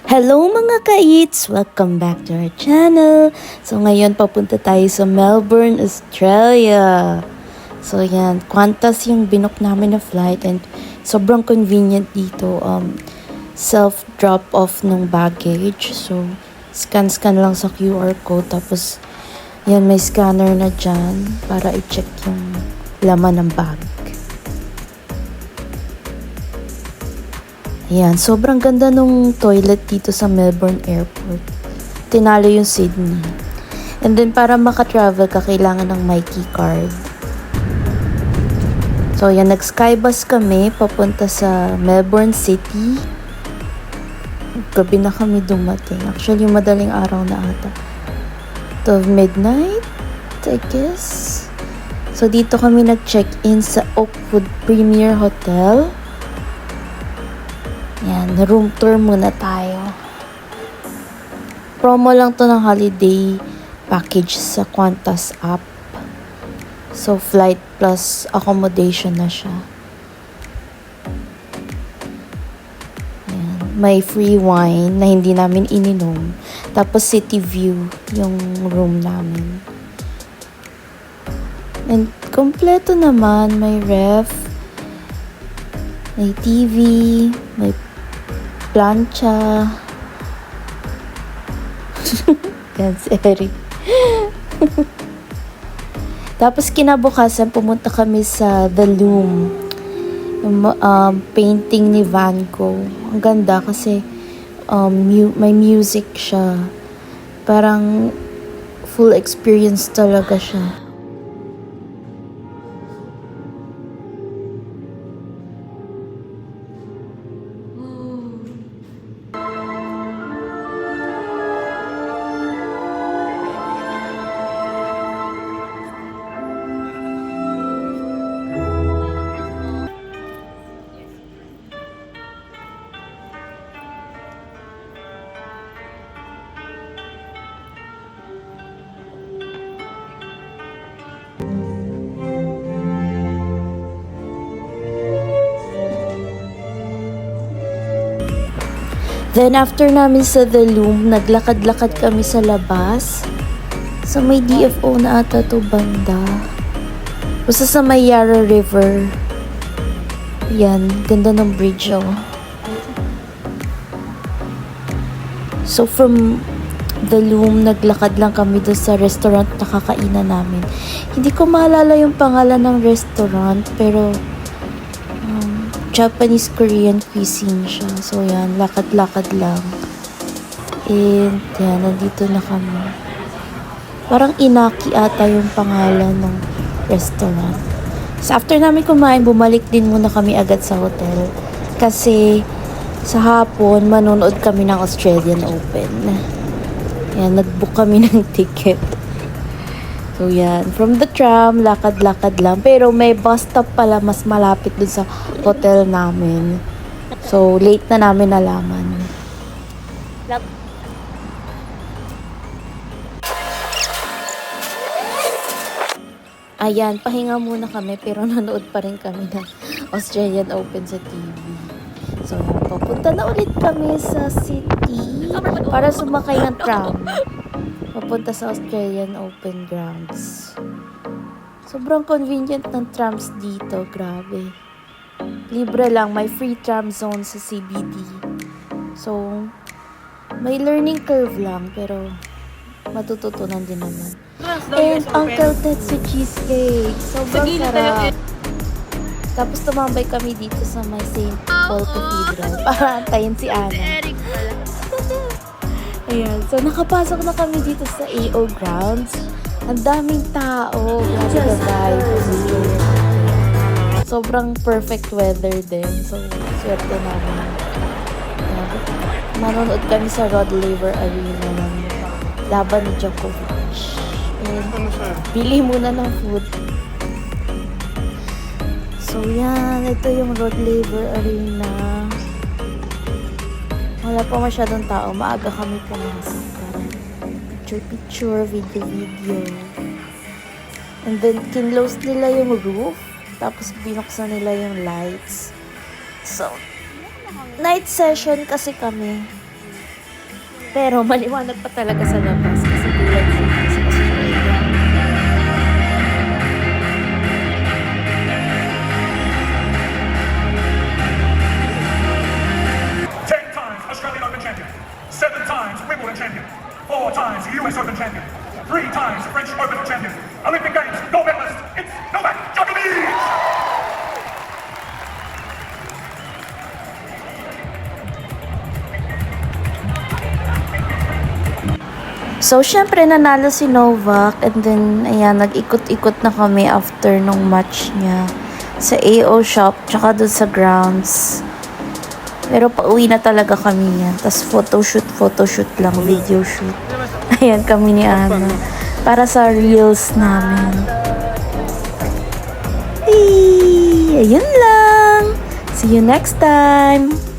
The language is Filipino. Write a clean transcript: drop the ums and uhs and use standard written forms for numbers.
Hello mga ka-eats! Welcome back to our channel! So ngayon papunta tayo sa Melbourne, Australia. So yan, Qantas yung binook namin na flight and sobrang convenient dito. Self-drop off ng baggage. So scan lang sa QR code tapos yan may scanner na dyan para i-check yung laman ng bag. Ayan, sobrang ganda nung toilet dito sa Melbourne Airport. Tinalo yung Sydney. And then, para makatravel ka, kailangan ng Myki card. So, ayan, nag-skybus kami papunta sa Melbourne City. Gabi na kami dumating. Actually, madaling araw na ata. 12 midnight, I guess. So, dito kami nag-check-in sa Oakwood Premier Hotel. Yan, room tour muna tayo. Promo lang to ng holiday package sa Qantas app. So, flight plus accommodation na siya. Yan, may free wine na hindi namin ininom. Tapos city view yung room namin. And kompleto naman, may ref, may TV, may plancha. Yan si Eric. Tapos kinabukasan pumunta kami sa The Loom. Yung painting ni Van Gogh. Ang ganda kasi may music siya. Parang full experience talaga siya. Then after namin sa The Loom, naglakad-lakad kami sa labas. Sa may DFO na ata to banda. Basta sa may Yarra River. Yan, ganda ng bridge oh. So from The Loom, naglakad lang kami doon sa restaurant na kakainan namin. Hindi ko maalala yung pangalan ng restaurant, pero Japanese-Korean cuisine siya. So, yan. Lakad-lakad lang. And, yan. Nandito na kami. Parang Inaki ata yung pangalan ng restaurant. So, after namin kumain, bumalik din muna kami agad sa hotel. Kasi, sa hapon, manonood kami ng Australian Open. Yan. Nag-book kami ng ticket. So, yan. From the tram, lakad-lakad lang. Pero may bus stop pala mas malapit dun sa hotel namin. So, late na namin nalaman. Ayan, pahinga muna kami pero nanood pa rin kami ng Australian Open sa TV. So, papunta na ulit kami sa city para sumakay ng tram. Papunta sa Australian Open grounds. Sobrang convenient ng trams dito. Grabe. Libre lang. May free tram zone sa CBD. So, may learning curve lang. Pero, matututunan din naman. And Uncle Tetsu cheesecake. Sobrang sarap. Tapos tumambay kami dito sa may St. Paul Cathedral. Para antayin si Ana. Ayan, so nakapasok na kami dito sa AO Grounds. Ang daming tao. Grabe the vibes. Sobrang perfect weather din. So, swerte namin. Manonood kami sa Rod Laver Arena ng laban ni Djokovic. And bili muna ng food. So, yan. Ito yung Rod Laver Arena. Wala pa masyadong tao. Maaga kami pumasok. Parang picture, video. And then, kinlose nila yung roof. Tapos, binuksan nila yung lights. So, night session kasi kami. Pero maliwanag pa talaga sa labas kasi tulad sa Australia. 10 times Australian Open champion, 7 times Wimbledon champion, 4 times US Open champion, 3 times French Open champion, Olympic Games gold medalist, it's Novak Djokovic! So, syempre, nanalo si Novak. And then, ayan, nag-ikot-ikot na kami after nung match niya. Sa AO shop, tsaka dun sa grounds. Pero pauwi na talaga kami yan. Tapos photoshoot lang, video shoot. Ayan kami ni Ana. Para sa reels namin. Ayun lang. See you next time.